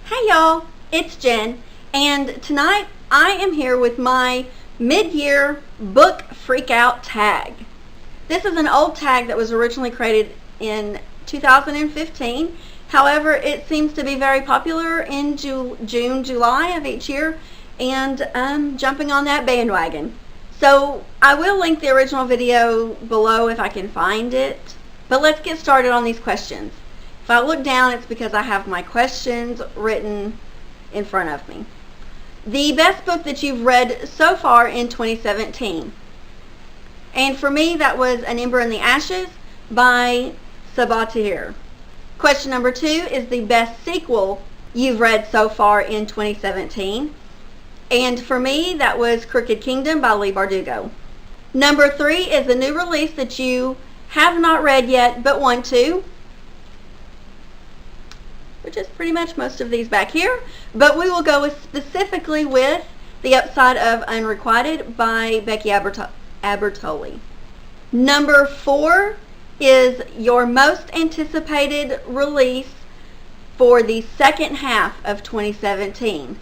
Hey y'all, it's Jen, and tonight I am here with my mid-year book freakout tag. This is an old tag that was originally created in 2015. However, it seems to be very popular in June, July of each year, and I'm jumping on that bandwagon. So I will link the original video below if I can find it, but let's get started on these questions. If I look down, it's because I have my questions written in front of me. The best book that you've read so far in 2017. And for me, that was An Ember in the Ashes by Depository. Question number 2 is the best sequel you've read so far in 2017. And for me, that was Crooked Kingdom by Leigh Bardugo. Number 3 is a new release that you have not read yet but want to, which is pretty much most of these back here, but we will go specifically with The Upside of Unrequited by Becky Albertoli. Number 4 is your most anticipated release for the second half of 2017.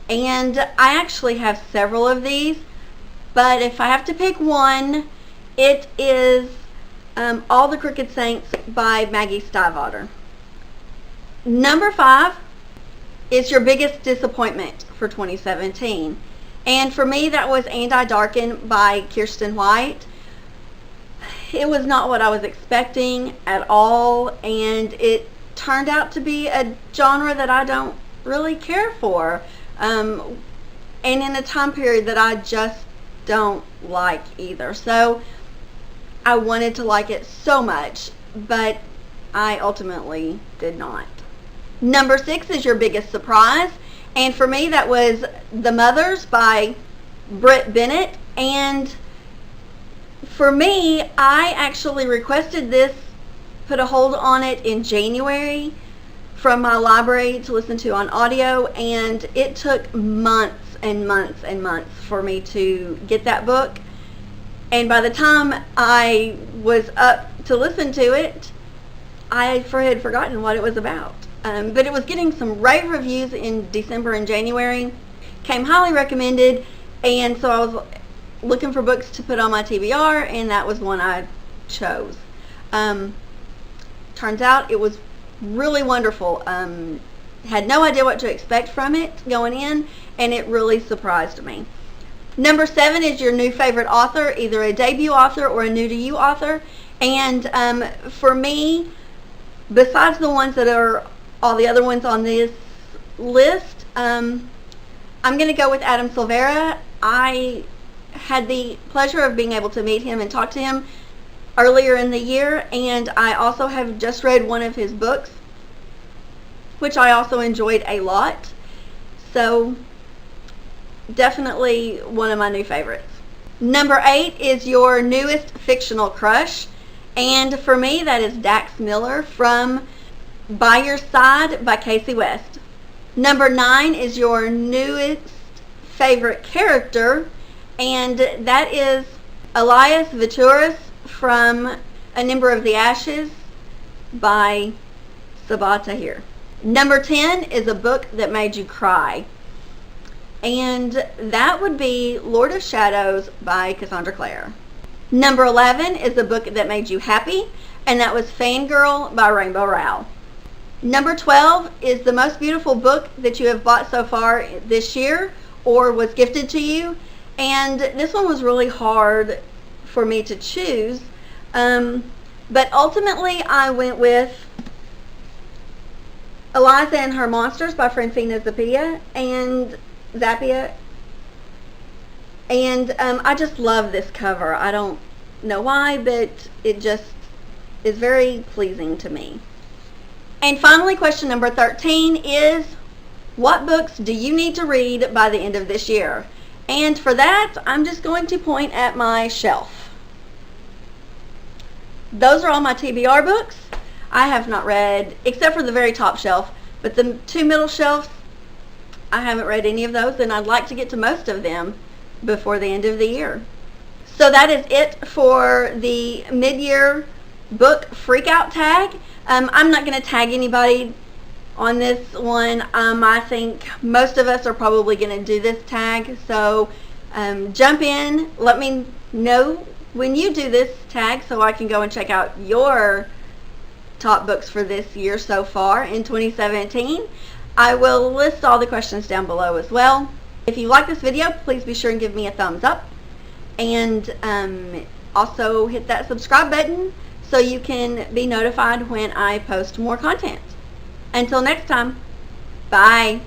And I actually have several of these, but if I have to pick one, it is All the Crooked Saints by Maggie Stiefvater. Number 5 is your biggest disappointment for 2017. And for me, that was And I Darken by Kiersten White. It was not what I was expecting at all, and it turned out to be a genre that I don't really care for. And in a time period that I just don't like either. So I wanted to like it so much, but I ultimately did not. Number 6 is your biggest surprise, and for me that was The Mothers by Britt Bennett. And for me, I actually requested this, put a hold on it in January from my library to listen to on audio, and it took months and months and months for me to get that book. And by the time I was up to listen to it, I had forgotten what it was about. But it was getting some rave reviews in December and January, came highly recommended, and so I was looking for books to put on my TBR, and that was one I chose. Turns out it was really wonderful. Had no idea what to expect from it going in, and it really surprised me. Number 7 is your new favorite author, either a debut author or a new to you author. And for me, besides the ones that are all the other ones on this list, I'm going to go with Adam Silvera. I had the pleasure of being able to meet him and talk to him earlier in the year, and I also have just read one of his books, which I also enjoyed a lot. So definitely one of my new favorites. Number 8 is your newest fictional crush, and for me that is Dax Miller from By Your Side by Casey West. Number 9 is your newest favorite character, and that is Elias Vitouris from An Ember of the Ashes by Sabaa Tahir. Number 10 is a book that made you cry, and that would be Lord of Shadows by Cassandra Clare. Number 11 is a book that made you happy, and that was Fangirl by Rainbow Rowell. Number 12 is the most beautiful book that you have bought so far this year or was gifted to you, and this one was really hard for me to choose, but ultimately I went with Eliza and Her Monsters by Francina Zappia, and I just love this cover. I don't know why, but it just is very pleasing to me. And finally, question number 13 is, what books do you need to read by the end of this year? And for that, I'm just going to point at my shelf. Those are all my TBR books. I have not read, except for the very top shelf, but the 2 middle shelves, I haven't read any of those, and I'd like to get to most of them before the end of the year. So that is it for the mid-year book freakout tag. I'm not going to tag anybody on this one. I think most of us are probably going to do this tag, so jump in, let me know when you do this tag so I can go and check out your top books for this year so far in 2017. I will list all the questions down below as well. If you like this video, please be sure and give me a thumbs up, and also hit that subscribe button so you can be notified when I post more content. Until next time, bye.